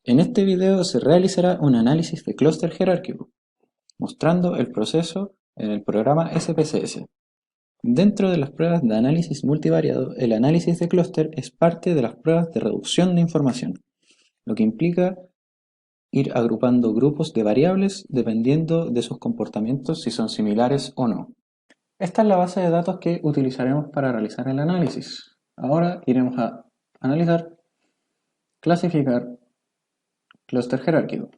En este video se realizará un análisis de clúster jerárquico, mostrando el proceso en el programa SPSS. Dentro de las pruebas de análisis multivariado, el análisis de clúster es parte de las pruebas de reducción de información, lo que implica ir agrupando grupos de variables dependiendo de sus comportamientos si son similares o no. Esta es la base de datos que utilizaremos para realizar el análisis. Ahora iremos a analizar, clasificar, clúster jerárquico.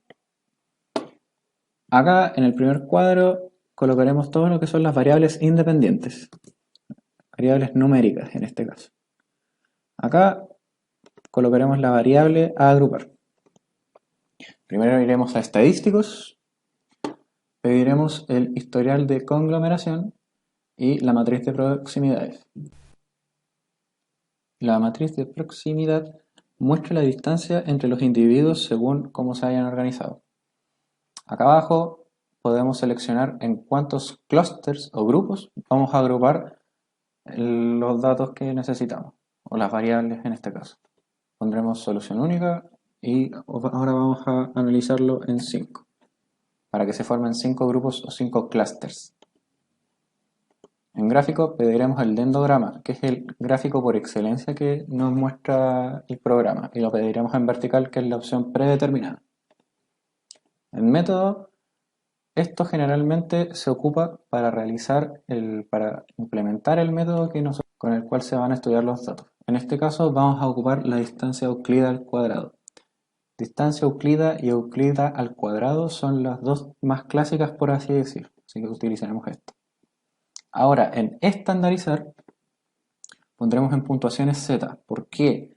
Acá en el primer cuadro colocaremos todo lo que son las variables independientes, variables numéricas en este caso. Acá colocaremos la variable a agrupar. Primero iremos a estadísticos, pediremos el historial de conglomeración y la matriz de proximidades. La matriz de proximidad muestra la distancia entre los individuos según cómo se hayan organizado. Acá abajo podemos seleccionar en cuántos clústeres o grupos vamos a agrupar los datos que necesitamos, o las variables en este caso. Pondremos solución única y ahora vamos a analizarlo en 5, para que se formen 5 grupos o 5 clústeres. En gráfico pediremos el dendograma, que es el gráfico por excelencia que nos muestra el programa, y lo pediremos en vertical, que es la opción predeterminada. En método, esto generalmente se ocupa para para implementar el método con el cual se van a estudiar los datos. En este caso vamos a ocupar la distancia euclida al cuadrado. Distancia euclida y euclida al cuadrado son las dos más clásicas, por así decir, así que utilizaremos esto. Ahora, en estandarizar, pondremos en puntuaciones Z. ¿Por qué?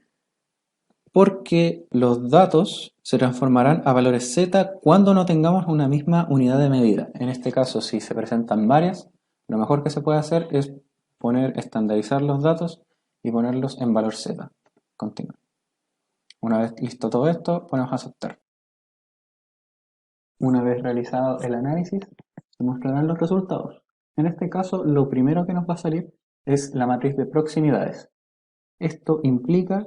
Porque los datos se transformarán a valores Z cuando no tengamos una misma unidad de medida. En este caso, si se presentan varias, lo mejor que se puede hacer es estandarizar los datos y ponerlos en valor Z. Continuar. Una vez listo todo esto, ponemos a aceptar. Una vez realizado el análisis, se mostrarán los resultados. En este caso, lo primero que nos va a salir es la matriz de proximidades. Esto implica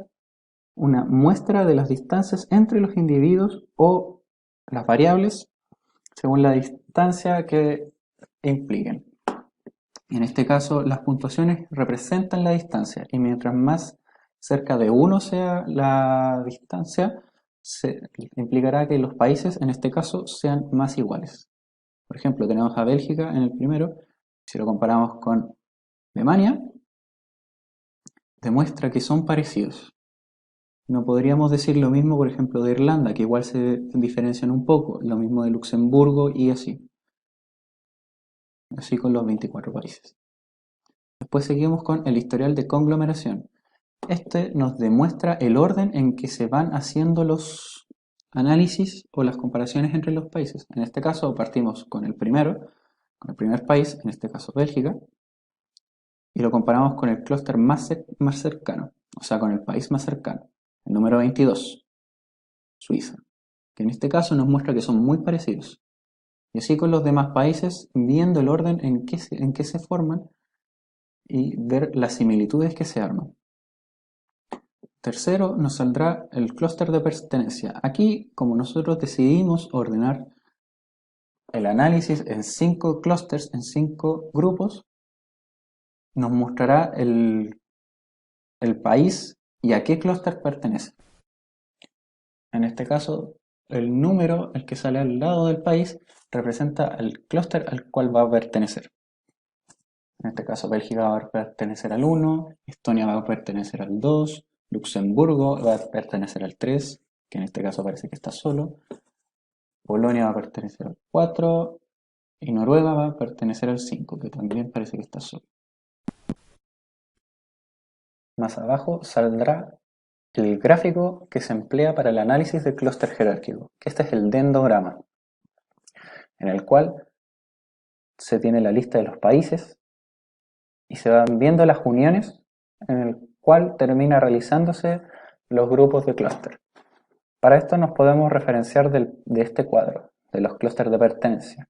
una muestra de las distancias entre los individuos o las variables según la distancia que impliquen. En este caso, las puntuaciones representan la distancia y mientras más cerca de 1 sea la distancia, implicará que los países, en este caso, sean más iguales. Por ejemplo, tenemos a Bélgica en el primero. Si lo comparamos con Alemania, demuestra que son parecidos. No podríamos decir lo mismo, por ejemplo, de Irlanda, que igual se diferencian un poco, lo mismo de Luxemburgo y así. Así con los 24 países. Después seguimos con el historial de conglomeración. Este nos demuestra el orden en que se van haciendo los análisis o las comparaciones entre los países. En este caso partimos con el primer país, en este caso Bélgica, y lo comparamos con el clúster más cercano, o sea, con el país más cercano, el número 22, Suiza, que en este caso nos muestra que son muy parecidos. Y así con los demás países, viendo el orden en que se forman y ver las similitudes que se arman. Tercero, nos saldrá el clúster de pertenencia. Aquí, como nosotros decidimos ordenar el análisis en 5 clústeres, en 5 grupos, nos mostrará el país y a qué clúster pertenece. En este caso, el número, el que sale al lado del país, representa el clúster al cual va a pertenecer. En este caso, Bélgica va a pertenecer al 1, Estonia va a pertenecer al 2, Luxemburgo va a pertenecer al 3, que en este caso parece que está solo, Polonia va a pertenecer al 4 y Noruega va a pertenecer al 5, que también parece que está solo. Más abajo saldrá el gráfico que se emplea para el análisis del clúster jerárquico, que este es el dendograma, en el cual se tiene la lista de los países y se van viendo las uniones en el cual termina realizándose los grupos de clúster. Para esto nos podemos referenciar de este cuadro, de los clústeres de pertenencia,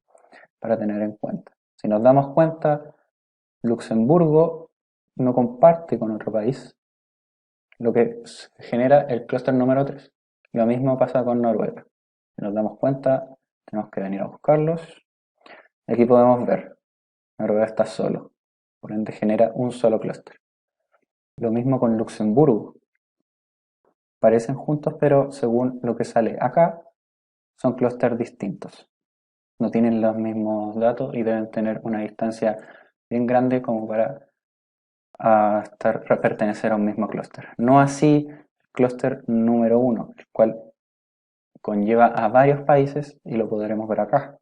para tener en cuenta. Si nos damos cuenta, Luxemburgo no comparte con otro país, lo que genera el clúster número 3. Lo mismo pasa con Noruega. Si nos damos cuenta, tenemos que venir a buscarlos. Y aquí podemos ver, Noruega está solo, por ende genera un solo clúster. Lo mismo con Luxemburgo. Parecen juntos, pero según lo que sale acá, son clústeres distintos. No tienen los mismos datos y deben tener una distancia bien grande como para pertenecer a un mismo clúster. No así el clúster número 1, el cual conlleva a varios países y lo podremos ver acá,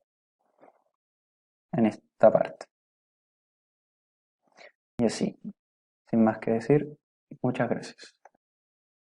en esta parte. Y así, sin más que decir, muchas gracias.